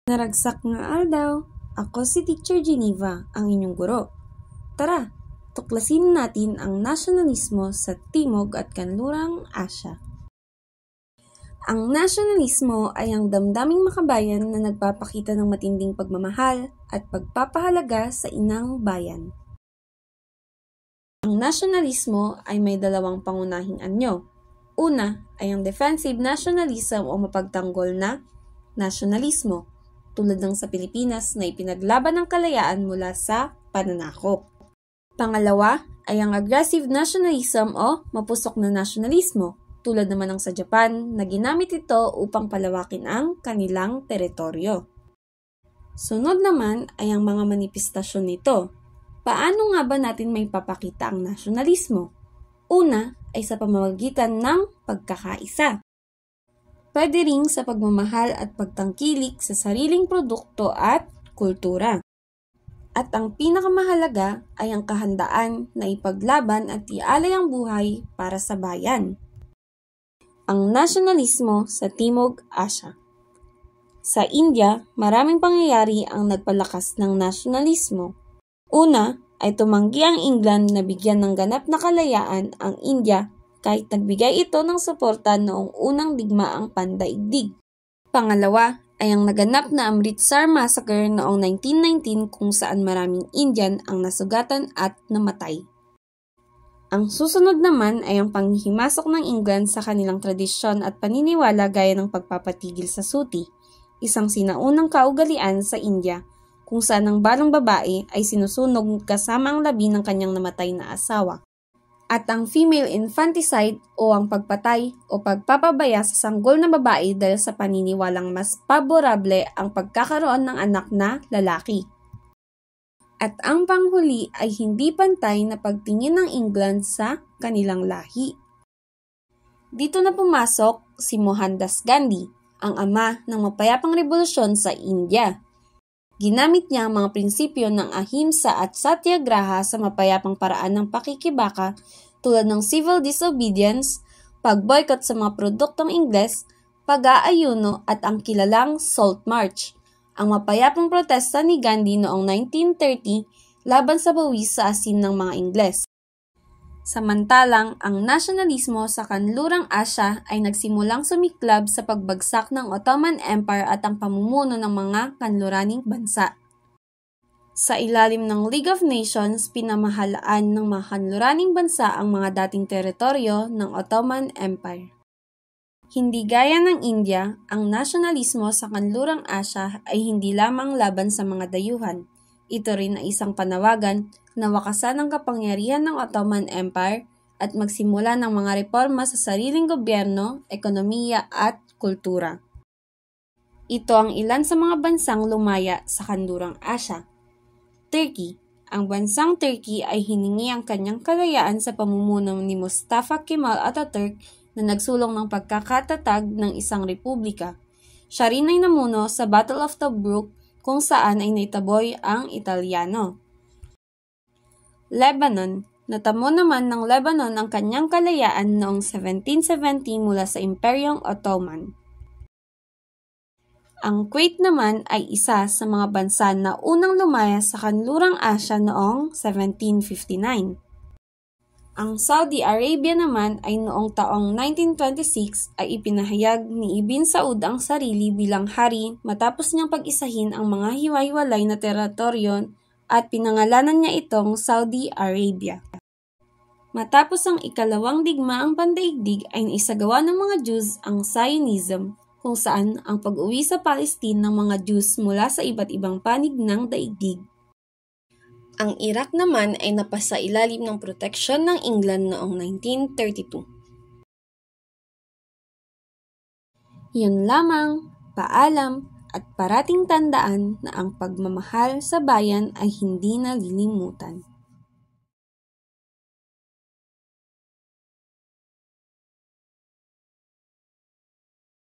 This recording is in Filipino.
Naragsak nga aldaw, ako si Teacher Geneva, ang inyong guro. Tara, tuklasin natin ang nasyonalismo sa Timog at Kanlurang Asya. Ang nasyonalismo ay ang damdaming makabayan na nagpapakita ng matinding pagmamahal at pagpapahalaga sa inang bayan. Ang nasyonalismo ay may dalawang pangunahing anyo. Una ay ang defensive nationalism o mapagtanggol na nasyonalismo, tulad ng sa Pilipinas na ipinaglaban ang kalayaan mula sa pananakop. Pangalawa ay ang aggressive nationalism o mapusok na nasyonalismo, tulad naman ng sa Japan na ginamit ito upang palawakin ang kanilang teritoryo. Sunod naman ay ang mga manifestasyon nito. Paano nga ba natin may papakita ang nasyonalismo? Una ay sa pamamagitan ng pagkakaisa. Pwede ring sa pagmamahal at pagtangkilik sa sariling produkto at kultura. At ang pinakamahalaga ay ang kahandaan na ipaglaban at ialay ang buhay para sa bayan. Ang nasyonalismo sa Timog Asya. Sa India, maraming pangyayari ang nagpalakas ng nasyonalismo. Una ay tumanggi ang England na bigyan ng ganap na kalayaan ang India kahit nagbigay ito ng suporta noong unang digmaang pandaigdig. Pangalawa ay ang naganap na Amritsar Massacre noong 1919 kung saan maraming Indian ang nasugatan at namatay. Ang susunod naman ay ang panghihimasok ng England sa kanilang tradisyon at paniniwala gaya ng pagpapatigil sa suti, isang sinaunang kaugalian sa India kung saan ang balong babae ay sinusunog kasama ang labi ng kanyang namatay na asawa. At ang female infanticide o ang pagpatay o pagpapabaya sa sanggol na babae dahil sa paniniwalang mas paborable ang pagkakaroon ng anak na lalaki. At ang panghuli ay hindi pantay na pagtingin ng England sa kanilang lahi. Dito na pumasok si Mohandas Gandhi, ang ama ng mapayapang revolusyon sa India. Ginamit niya ang mga prinsipyo ng ahimsa at satyagraha sa mapayapang paraan ng pakikibaka tulad ng civil disobedience, pag-boycott sa mga produktong Ingles, pag-aayuno at ang kilalang Salt March, ang mapayapang protesta ni Gandhi noong 1930 laban sa bawis sa asin ng mga Ingles. Samantalang, ang nasyonalismo sa Kanlurang Asya ay nagsimulang sumiklab sa pagbagsak ng Ottoman Empire at ang pamumuno ng mga kanluraning bansa. Sa ilalim ng League of Nations, pinamahalaan ng mga kanluraning bansa ang mga dating teritoryo ng Ottoman Empire. Hindi gaya ng India, ang nasyonalismo sa Kanlurang Asya ay hindi lamang laban sa mga dayuhan. Ito rin ay isang panawagan na wakasan ang kapangyarihan ng Ottoman Empire at magsimula ng mga reforma sa sariling gobyerno, ekonomiya at kultura. Ito ang ilan sa mga bansang lumaya sa Kanlurang Asya. Turkey. Ang bansang Turkey ay hiningi ang kanyang kalayaan sa pamumuno ni Mustafa Kemal Atatürk na nagsulong ng pagkakatatag ng isang republika. Siya rin ay namuno sa Battle of Tobruk kung saan ay naitaboy ang Italyano. Lebanon. Natamo naman ng Lebanon ang kanyang kalayaan noong 1770 mula sa Imperyong Ottoman. Ang Kuwait naman ay isa sa mga bansa na unang lumaya sa Kanlurang Asya noong 1759. Ang Saudi Arabia naman ay noong taong 1926 ay ipinahayag ni Ibn Saud ang sarili bilang hari matapos niyang pag-isahin ang mga hiwa-hiwalay na teritoryo at pinangalanan niya itong Saudi Arabia. Matapos ang ikalawang digmaang pandaigdig ay naisagawa ng mga Jews ang Zionism, kung saan ang pag-uwi sa Palestine ng mga Jews mula sa iba't ibang panig ng daigdig. Ang Iraq naman ay napasa ilalim ng proteksyon ng England noong 1932. Yun lamang, paalam, at parating tandaan na ang pagmamahal sa bayan ay hindi nalilimutan.